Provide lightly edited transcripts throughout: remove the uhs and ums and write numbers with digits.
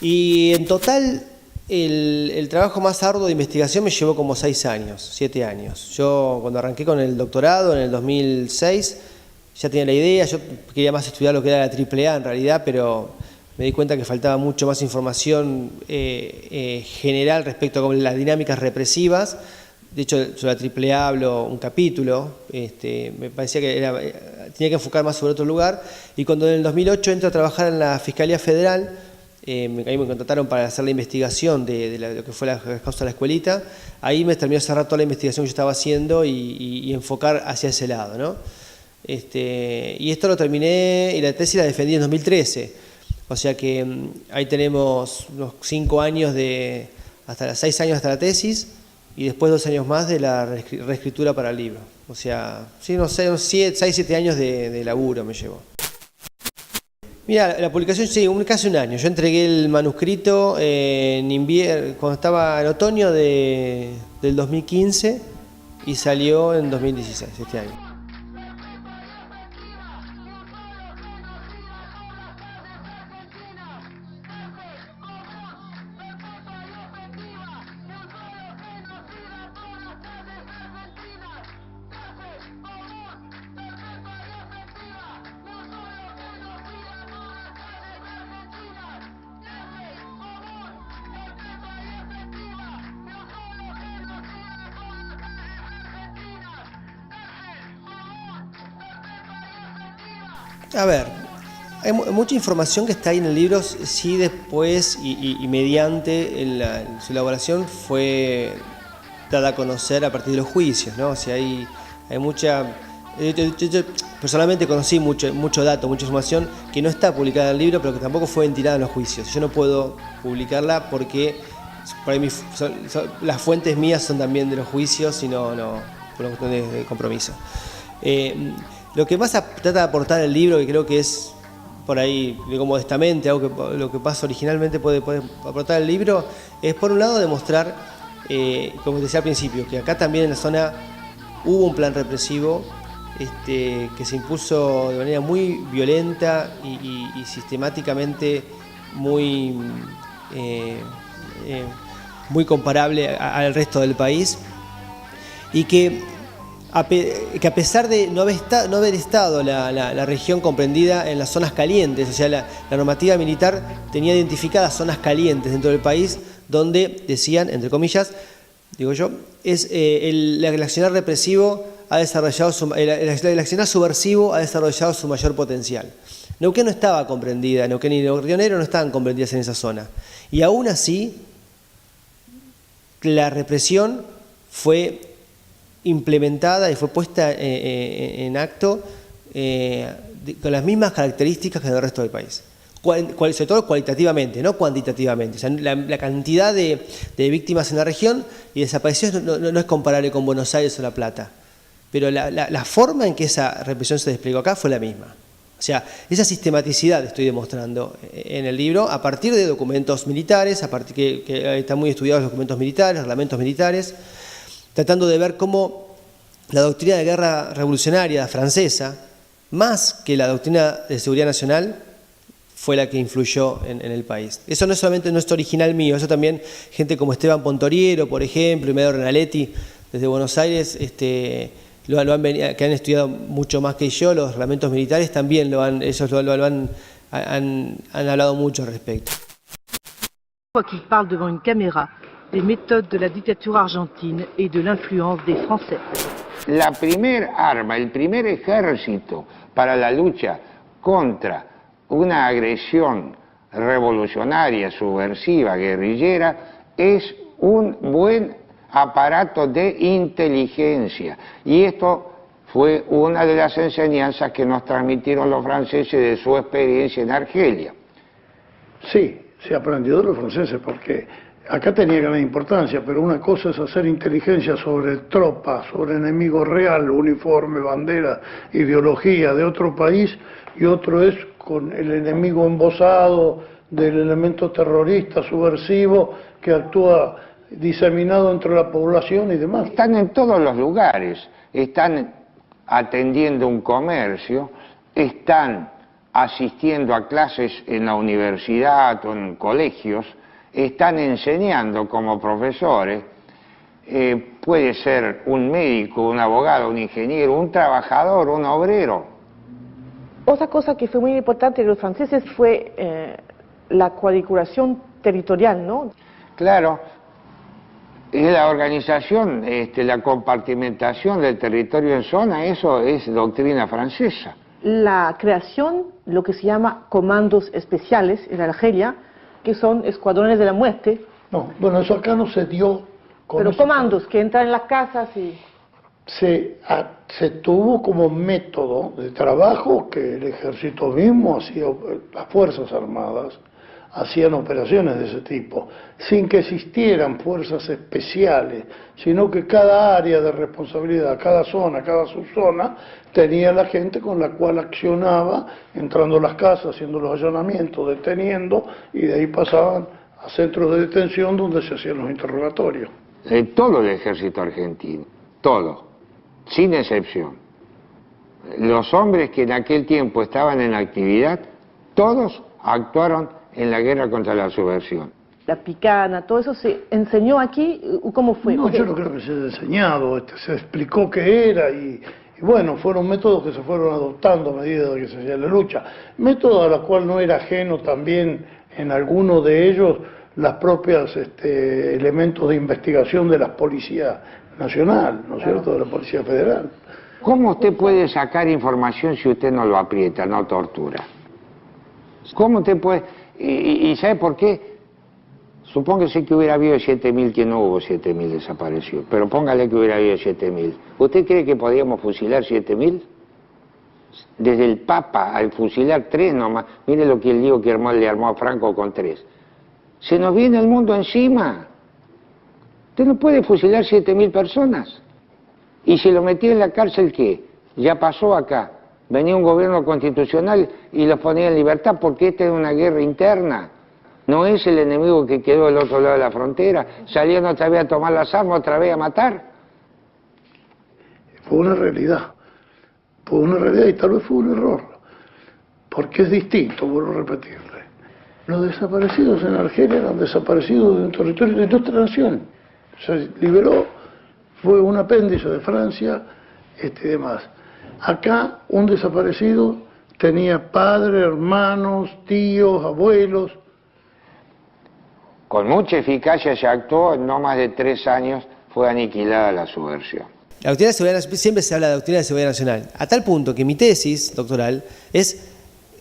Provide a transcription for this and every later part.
Y en total, el trabajo más arduo de investigación me llevó como 6 años, 7 años. Yo cuando arranqué con el doctorado en el 2006, ya tenía la idea, yo quería más estudiar lo que era la AAA en realidad, pero me di cuenta que faltaba mucho más información general respecto a las dinámicas represivas. De hecho, sobre la AAA hablo un capítulo, me parecía que tenía que enfocar más sobre otro lugar. Y cuando en el 2008 entro a trabajar en la Fiscalía Federal, ahí me contrataron para hacer la investigación de lo que fue la causa de la escuelita. Ahí me terminó de cerrar toda la investigación que yo estaba haciendo y enfocar hacia ese lado, ¿no? Y esto lo terminé y la tesis la defendí en 2013. O sea que ahí tenemos unos 5 años hasta 6 años hasta la tesis y después 2 años más de la reescritura para el libro. O sea, sí, no sé, 6, 7 años de laburo me llevó. Mira, la publicación sí, casi un año. Yo entregué el manuscrito cuando estaba en otoño del 2015 y salió en 2016, este año. A ver, hay mucha información que está ahí en el libro, sí después y mediante su elaboración fue dada a conocer a partir de los juicios, ¿no? O sea, hay mucha... Yo personalmente conocí mucho dato, mucha información que no está publicada en el libro, pero que tampoco fue ventilada en los juicios. Yo no puedo publicarla porque por ahí las fuentes mías son también de los juicios y no por una cuestión de compromiso. Lo que más trata de aportar el libro, que creo que es por ahí, digo modestamente, lo que pasa originalmente puede aportar el libro, es por un lado demostrar, como decía al principio, que acá también en la zona hubo un plan represivo que se impuso de manera muy violenta y sistemáticamente muy comparable al resto del país, y que a pesar de no haber estado la región comprendida en las zonas calientes, o sea, la normativa militar tenía identificadas zonas calientes dentro del país donde decían, entre comillas, digo yo, el accionar represivo ha desarrollado el accionar subversivo ha desarrollado su mayor potencial. Neuquén no estaba comprendida, Neuquén y Río Negro no estaban comprendidas en esa zona. Y aún así, la represión fue implementada y fue puesta en acto con las mismas características que en el resto del país. Sobre todo cualitativamente, no cuantitativamente. O sea, la cantidad de víctimas en la región y desaparecidos no es comparable con Buenos Aires o La Plata. Pero la forma en que esa represión se desplegó acá fue la misma. O sea, esa sistematicidad estoy demostrando en el libro a partir de documentos militares, a partir que están muy estudiados los documentos militares, reglamentos militares, tratando de ver cómo la doctrina de guerra revolucionaria francesa, más que la doctrina de seguridad nacional, fue la que influyó en el país. Eso no es solamente nuestro original mío, eso también gente como Esteban Pontoriero, por ejemplo, y Medio Renaletti, desde Buenos Aires, que han estudiado mucho más que yo, los reglamentos militares también han hablado mucho al respecto. Qu'il parle devant une caméra des méthodes de la dictature argentine et de l'influence des Français. La primer arma, el primer ejército para la lucha contra una agresión revolucionaria, subversiva, guerrillera, es un buen aparato de inteligencia. Y esto fue una de las enseñanzas que nos transmitieron los franceses de su experiencia en Argelia. Sí, se aprendió de los franceses porque acá tenía que haber importancia, pero una cosa es hacer inteligencia sobre tropas, sobre enemigo real, uniforme, bandera, ideología de otro país, y otro es con el enemigo embosado del elemento terrorista, subversivo, que actúa diseminado entre la población y demás. Están en todos los lugares, están atendiendo un comercio, están asistiendo a clases en la universidad o en colegios, están enseñando como profesores. Puede ser un médico, un abogado, un ingeniero, un trabajador, un obrero. Otra cosa que fue muy importante de los franceses fue la cuadriculación territorial, ¿no? Claro, es la organización, la compartimentación del territorio en zona, eso es doctrina francesa. La creación, lo que se llama comandos especiales en Argelia, que son escuadrones de la muerte. No, bueno, eso acá no se dio. Pero comandos que entran en las casas y... Se tuvo como método de trabajo que el ejército mismo hacía, las Fuerzas Armadas hacían operaciones de ese tipo, sin que existieran fuerzas especiales, sino que cada área de responsabilidad, cada zona, cada subzona, tenía la gente con la cual accionaba, entrando a las casas, haciendo los allanamientos, deteniendo, y de ahí pasaban a centros de detención donde se hacían los interrogatorios. Todo el ejército argentino, todo, sin excepción. Los hombres que en aquel tiempo estaban en actividad, todos actuaron en la guerra contra la subversión. La picana, todo eso se enseñó aquí, ¿cómo fue? No, yo no creo que se haya enseñado, se explicó qué era y bueno, fueron métodos que se fueron adoptando a medida de que se hacía la lucha. Método a la cual no era ajeno también en algunos de ellos las propias elementos de investigación de la Policía Nacional, ¿no es cierto?, de la Policía Federal. ¿Cómo usted puede sacar información si usted no lo aprieta, no tortura? ¿Cómo usted puede...? ¿Y sabe por qué? Supóngase que hubiera habido 7.000, que no hubo 7.000 desaparecidos, pero póngale que hubiera habido 7.000. ¿Usted cree que podíamos fusilar 7.000? Desde el Papa al fusilar 3 nomás. Mire lo que el lío que le armó a Franco con 3. Se nos viene el mundo encima. Usted no puede fusilar 7.000 personas. Y si lo metía en la cárcel, ¿qué? Ya pasó acá. Venía un gobierno constitucional y los ponía en libertad porque esta es una guerra interna. No es el enemigo que quedó del otro lado de la frontera. Salían otra vez a tomar las armas, otra vez a matar. Fue una realidad. Fue una realidad y tal vez fue un error. Porque es distinto, vuelvo a repetirle. Los desaparecidos en Argelia eran desaparecidos de un territorio de nuestra nación. Se liberó, fue un apéndice de Francia y demás. Acá un desaparecido tenía padres, hermanos, tíos, abuelos. Con mucha eficacia se actuó, en no más de 3 años fue aniquilada la subversión. La doctrina de seguridad, siempre se habla de doctrina de seguridad nacional, a tal punto que mi tesis doctoral es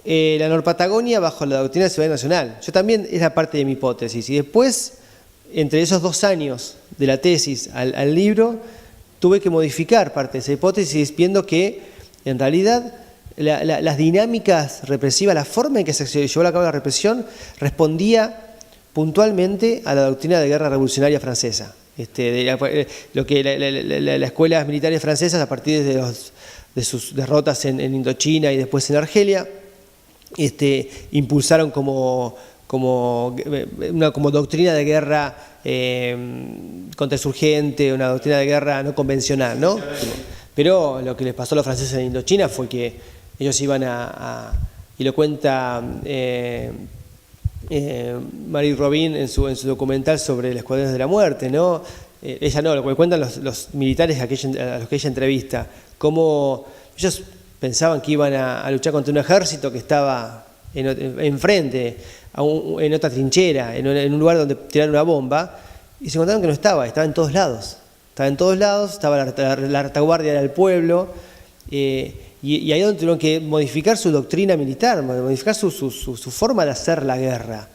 la Norpatagonia bajo la doctrina de seguridad nacional. Yo también era parte de mi hipótesis y después, entre esos 2 años de la tesis al libro, tuve que modificar parte de esa hipótesis viendo que en realidad las dinámicas represivas, la forma en que se llevó a cabo la represión respondía puntualmente a la doctrina de guerra revolucionaria francesa. Lo que las escuelas militares francesas, a partir de sus derrotas en Indochina y después en Argelia, impulsaron como doctrina de guerra contrainsurgente, una doctrina de guerra no convencional, ¿no? Pero lo que les pasó a los franceses en Indochina fue que ellos iban y lo cuenta Marie Robin en su documental sobre los escuadrones de la muerte, ¿no? Ella no, lo que cuentan los militares a los que ella entrevista, cómo ellos pensaban que iban a luchar contra un ejército que estaba enfrente, en otra trinchera, en un lugar donde tiraron una bomba, y se encontraron que no estaba en todos lados. Estaba en todos lados, estaba la retaguardia del pueblo, y ahí donde tuvieron que modificar su doctrina militar, modificar su forma de hacer la guerra.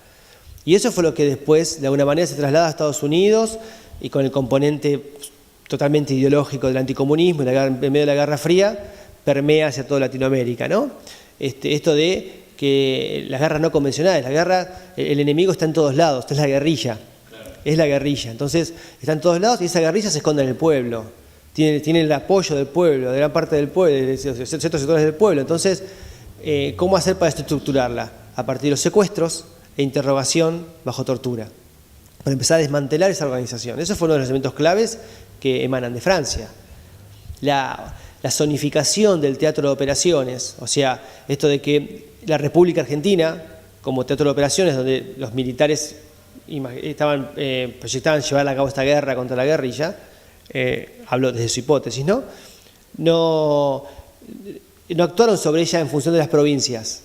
Y eso fue lo que después, de alguna manera, se traslada a Estados Unidos, y con el componente totalmente ideológico del anticomunismo, en medio de la Guerra Fría, permea hacia toda Latinoamérica, ¿no? Esto de que las guerras no convencionales, el enemigo está en todos lados, esta es la guerrilla. Es la guerrilla, entonces está en todos lados y esa guerrilla se esconde en el pueblo, tiene el apoyo del pueblo, de gran parte del pueblo, de ciertos sectores del pueblo. Entonces, ¿cómo hacer para estructurarla? A partir de los secuestros e interrogación bajo tortura, para empezar a desmantelar esa organización. Eso fue uno de los elementos claves que emanan de Francia. La la zonificación del teatro de operaciones, o sea, esto de que la República Argentina, como teatro de operaciones, donde los militares proyectaban llevar a cabo esta guerra contra la guerrilla, hablo desde su hipótesis, no actuaron sobre ella en función de las provincias,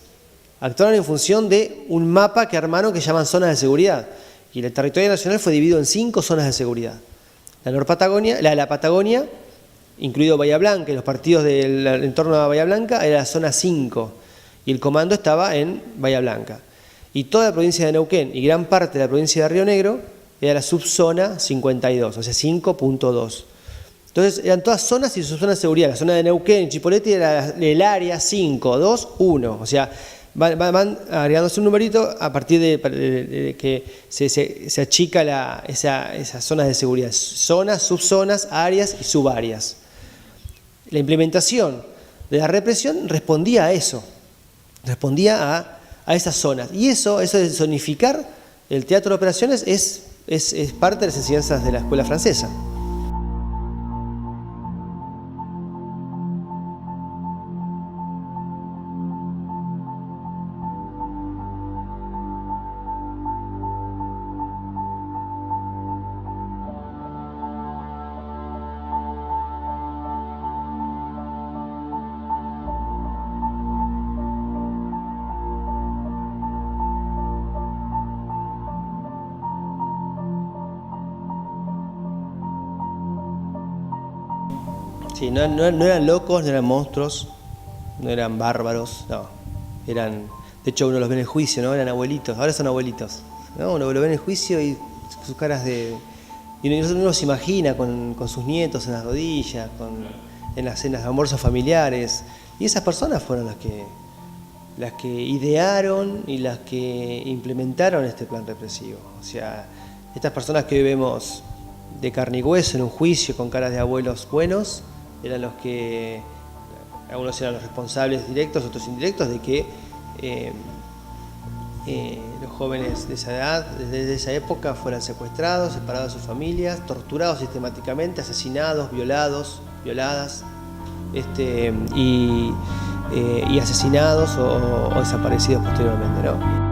actuaron en función de un mapa que armaron que llaman zonas de seguridad. Y el territorio nacional fue dividido en 5 zonas de seguridad. La Patagonia, incluido Bahía Blanca, y los partidos del entorno de Bahía Blanca, era la zona 5, y el comando estaba en Bahía Blanca. Y toda la provincia de Neuquén y gran parte de la provincia de Río Negro era la subzona 52, o sea 5.2. Entonces eran todas zonas y subzonas de seguridad. La zona de Neuquén y Chipoleti era el área 5, 2, 1, o sea, van agregándose un numerito a partir de que se achica esas zonas de seguridad, zonas, subzonas, áreas y subáreas. La implementación de la represión respondía a eso, respondía a esas zonas. Y eso de zonificar el teatro de operaciones es parte de las enseñanzas de la escuela francesa. Sí, no eran locos, no eran monstruos, no eran bárbaros, no. De hecho uno los ve en el juicio, ¿no? Eran abuelitos, ahora son abuelitos, ¿no? Uno lo ve en el juicio y sus caras y uno se imagina con sus nietos en las rodillas, en las cenas de almuerzos familiares. Y esas personas fueron las que idearon y las que implementaron este plan represivo. O sea, estas personas que hoy vemos de carne y hueso en un juicio con caras de abuelos buenos, eran los que, algunos eran los responsables directos, otros indirectos, de que los jóvenes de esa edad, desde esa época, fueran secuestrados, separados de sus familias, torturados sistemáticamente, asesinados, violadas, y asesinados o desaparecidos posteriormente, ¿no?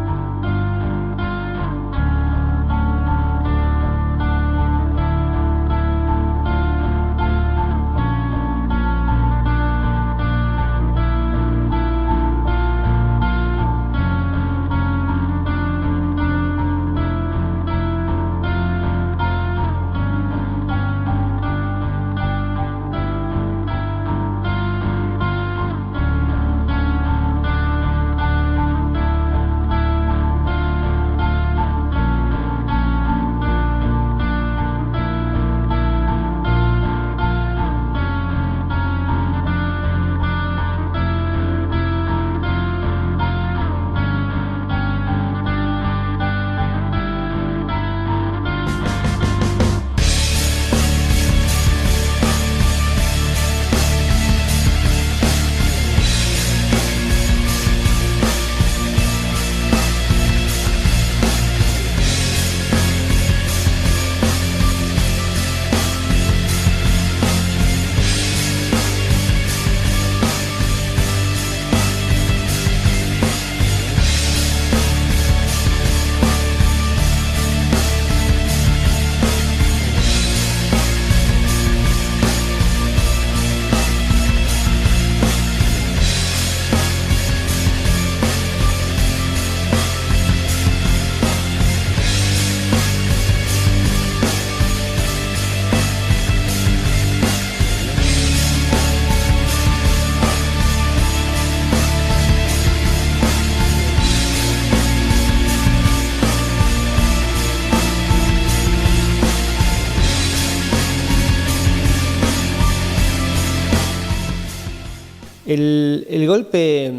El golpe,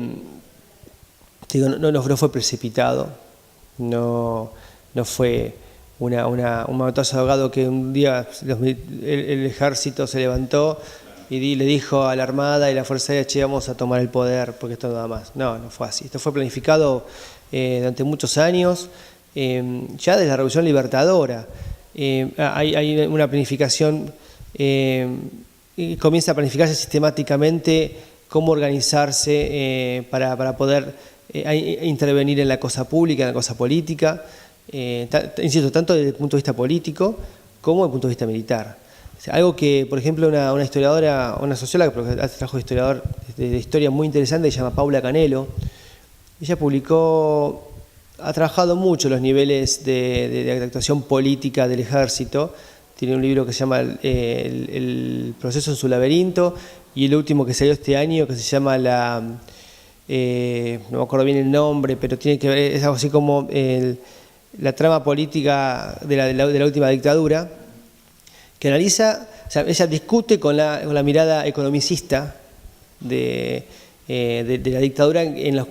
digo, no fue precipitado, no fue un manotazo de ahogado que un día el ejército se levantó y le dijo a la Armada y la Fuerza Aérea: che, vamos a tomar el poder porque esto no da más. No fue así. Esto fue planificado durante muchos años, ya desde la Revolución Libertadora. Hay una planificación comienza a planificarse sistemáticamente cómo organizarse para poder intervenir en la cosa pública, en la cosa política, insisto, tanto desde el punto de vista político como desde el punto de vista militar. O sea, algo que, por ejemplo, una historiadora, una socióloga, porque hace trabajo de historiador de historia muy interesante, se llama Paula Canelo. Ella ha trabajado mucho los niveles de actuación política del ejército. Tiene un libro que se llama el proceso en su laberinto, y el último que salió este año que se llama no me acuerdo bien el nombre, pero tiene que ver, es algo así como la trama política de la última dictadura, que analiza, o sea, ella discute con la mirada economicista de la dictadura, con la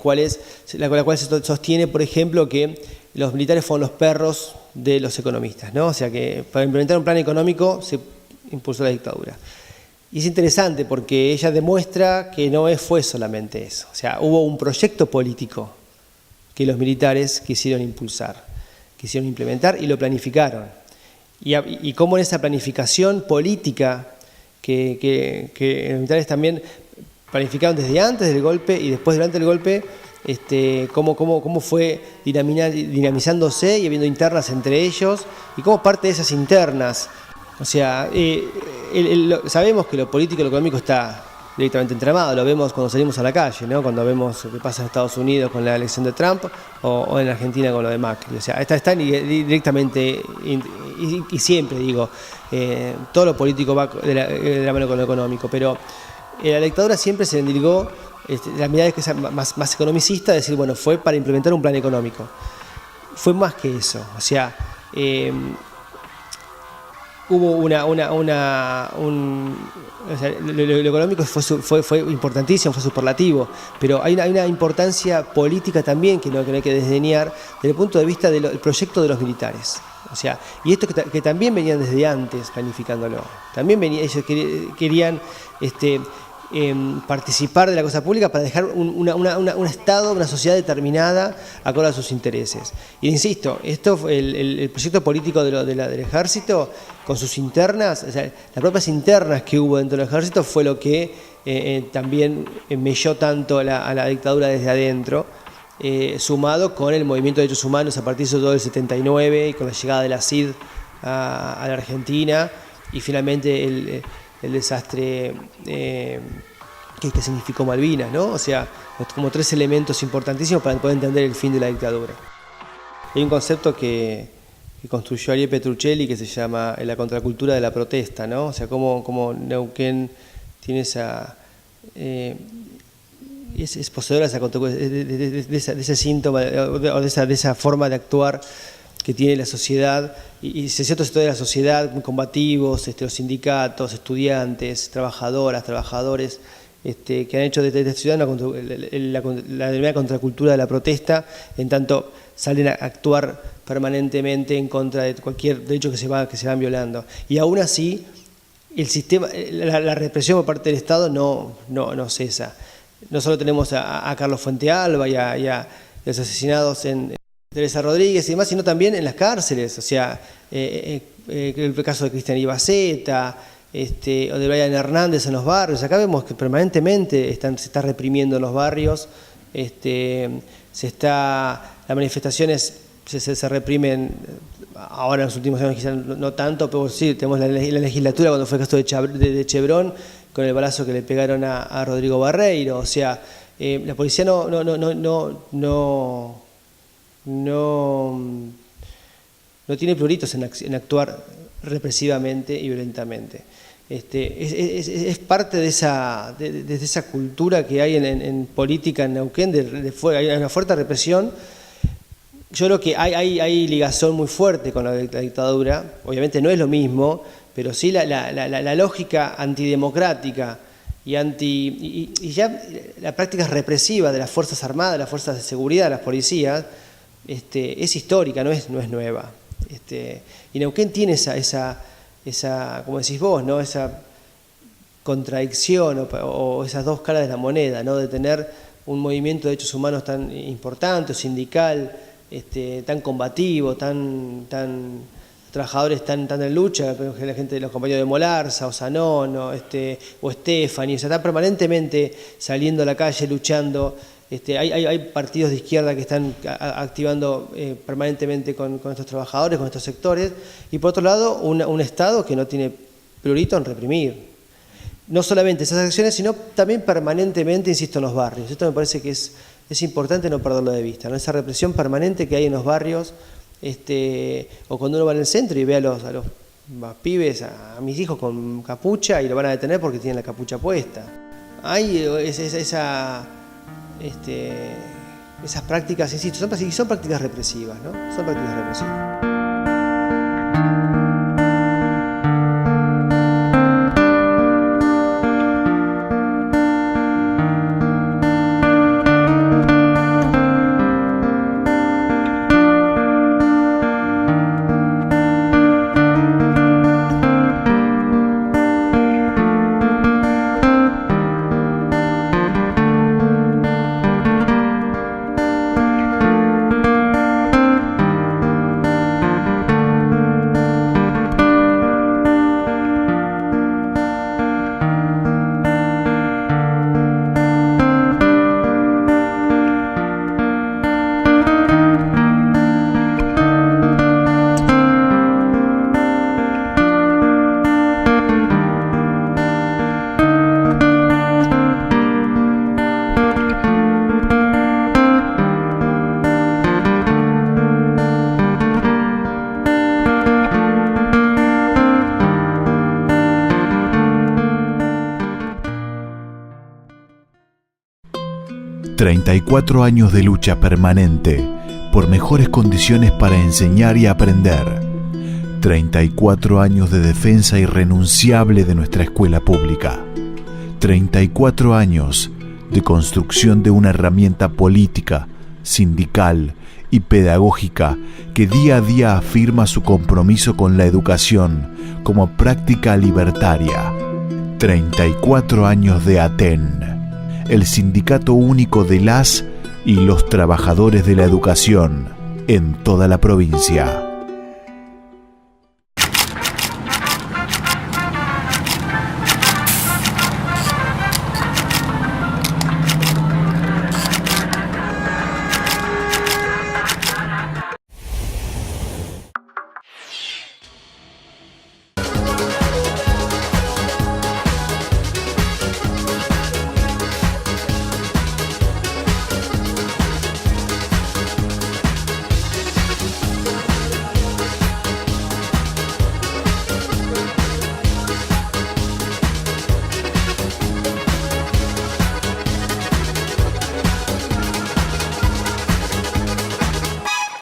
cual se sostiene, por ejemplo, que los militares fueron los perros de los economistas, ¿no? O sea que para implementar un plan económico se impulsó la dictadura. Y es interesante porque ella demuestra que no fue solamente eso. O sea, hubo un proyecto político que los militares quisieron impulsar, quisieron implementar y lo planificaron. Y cómo en esa planificación política que los militares también planificaron desde antes del golpe y después durante el golpe, cómo fue dinamizándose y habiendo internas entre ellos, y cómo parte de esas internas, o sea, sabemos que lo político y lo económico está directamente entramado, lo vemos cuando salimos a la calle, ¿no? Cuando vemos lo que pasa en Estados Unidos con la elección de Trump o en Argentina con lo de Macri. O sea, están directamente, y siempre digo, todo lo político va de la mano con lo económico, pero la dictadura siempre se endilgó la mirada que es más economicista, decir, bueno, fue para implementar un plan económico. Fue más que eso, o sea, hubo o sea, lo económico fue importantísimo, fue superlativo, pero hay una importancia política también que no hay que desdeñar desde el punto de vista del proyecto de los militares. O sea, y esto que también venían desde antes planificándolo, también ellos querían participar de la cosa pública para dejar un Estado, una sociedad determinada acorde a sus intereses. Y insisto, el proyecto político del ejército, con sus internas, o sea, las propias internas que hubo dentro del ejército fue lo que también melló tanto a la dictadura desde adentro, sumado con el movimiento de derechos humanos a partir de todo el 79 y con la llegada de la CID a la Argentina, y finalmente el desastre que significó Malvinas, ¿no? O sea, como tres elementos importantísimos para poder entender el fin de la dictadura. Hay un concepto que construyó Ariel Petruccelli que se llama la contracultura de la protesta, ¿no? O sea, cómo Neuquén tiene esa... es poseedora de ese síntoma o de esa forma de actuar que tiene la sociedad, y cierto sector de la sociedad muy combativos, los sindicatos, estudiantes, trabajadoras, trabajadores, que han hecho de esta ciudad la denominada contracultura de la protesta, en tanto salen a actuar permanentemente en contra de cualquier derecho que se van violando. Y aún así, el sistema, la represión por parte del Estado no cesa. No solo tenemos a Carlos Fuentealba y a los asesinados en Teresa Rodríguez y demás, sino también en las cárceles, o sea, el caso de Cristian Ibaceta, o de Brian Hernández en los barrios. Acá vemos que permanentemente se está reprimiendo en los barrios, las manifestaciones se reprimen ahora en los últimos años, quizás no tanto, pero sí, tenemos la legislatura cuando fue el caso de Chevron, con el balazo que le pegaron a Rodrigo Barreiro. O sea, la policía no tiene pruritos en actuar represivamente y violentamente. Es parte de esa cultura que hay en política en Neuquén, hay una fuerte represión. Yo creo que hay ligazón muy fuerte con la dictadura, obviamente no es lo mismo, pero sí la lógica antidemocrática y ya la práctica represiva de las Fuerzas Armadas, de las Fuerzas de Seguridad, de las policías, es histórica, no es nueva. Y Neuquén tiene esa, como decís vos, ¿no? Esa contradicción o esas dos caras de la moneda, ¿no? De tener un movimiento de derechos humanos tan importante, sindical, tan combativo, tan trabajadores están en lucha, la gente, los compañeros de Molarza, o Zanón, o Estefani, o sea, están permanentemente saliendo a la calle, luchando. Hay partidos de izquierda que están activando permanentemente con estos trabajadores, con estos sectores, y por otro lado, un Estado que no tiene prurito en reprimir. No solamente esas acciones, sino también permanentemente, insisto, en los barrios. Esto me parece que es importante no perderlo de vista, ¿no? Esa represión permanente que hay en los barrios, o cuando uno va en el centro y ve a los pibes, a mis hijos con capucha, y lo van a detener porque tienen la capucha puesta. Hay esas prácticas, insisto, son prácticas represivas, ¿no? Son prácticas represivas. ...34 años de lucha permanente... ...por mejores condiciones para enseñar y aprender... ...34 años de defensa irrenunciable de nuestra escuela pública... ...34 años... ...de construcción de una herramienta política... ...sindical y pedagógica... ...que día a día afirma su compromiso con la educación... ...como práctica libertaria... ...34 años de ATEN... el sindicato único de las y los trabajadores de la educación en toda la provincia.